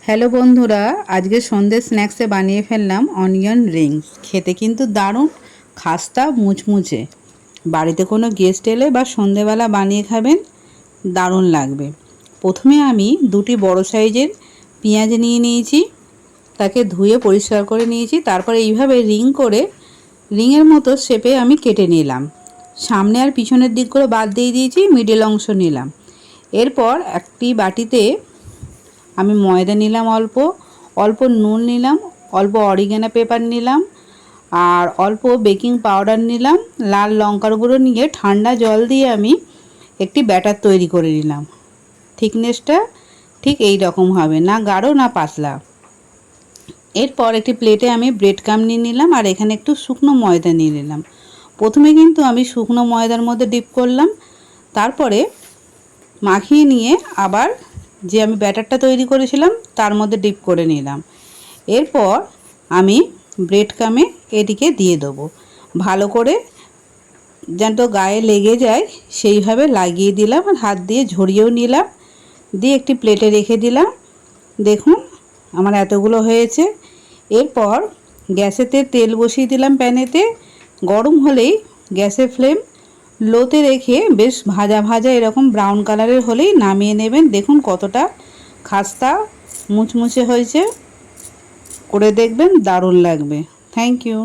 Hello বন্ধুরা, আজকে সন্ধ্যে স্ন্যাক্সে বানিয়ে ফেললাম অনিয়ন রিংস। খেতে কিন্তু দারুণ, খাস্তা মুচমুচে। বাড়িতে কোনো গেস্ট এলে বা সন্ধেবেলা বানিয়ে খাবেন, দারুণ লাগবে। প্রথমে আমি দুটি বড় সাইজের পেঁয়াজ নিয়ে নিয়েছি, তাকে ধুয়ে পরিষ্কার করে নিয়েছি। তারপরে এইভাবে রিংয়ের মতো শেপে আমি কেটে নিলাম। সামনে আর পিছনের দিকগুলো বাদ দিয়ে দিয়েছি, মিডল অংশ নিলাম। এরপর একটি বাটিতে আমি ময়দা নিলাম, অল্প অল্প নুন নিলাম, অল্প অরিগানো পেপার নিলাম, আর অল্প বেকিং পাউডার নিলাম। লাল লঙ্কার গুঁড়ো নিয়ে ঠান্ডা জল দিয়ে আমি একটি ব্যাটার তৈরি করে নিলাম। থিকনেসটা ঠিক এই রকম হবে, না গাঢ় না পাতলা। এরপর একটি প্লেটে আমি ব্রেড ক্রাম্ব নিয়ে নিলাম, আর এখানে একটু শুকনো ময়দা নিয়ে নিলাম। প্রথমে কিন্তু আমি শুকনো ময়দার মধ্যে ডিপ করলাম, তারপরে মাখিয়ে নিয়ে আবার যে আমি ব্যাটারটা তৈরি করেছিলাম তার মধ্যে ডিপ করে নিলাম। এরপর আমি ব্রেড ক্রাম্বে এটিকে দিয়ে দেবো। ভালো করে যেন গায়ে লেগে যায় সেইভাবে লাগিয়ে দিলাম, আর হাত দিয়ে ঝরিয়েও নিলাম, দিয়ে একটি প্লেটে রেখে দিলাম। দেখুন আমার এতগুলো হয়েছে। এরপর গ্যাসেতে তেল বসিয়ে দিলাম প্যানেতে। গরম হলেই গ্যাসের ফ্লেম লোতে রেখে বেশ ভাজা ভাজা এরকম ব্রাউন কালারের হলেই নামিয়ে নেবেন। দেখুন কতটা খাস্তা মুচমুচে হয়েছে, করে দেখবেন, দারুণ লাগবে। Thank you.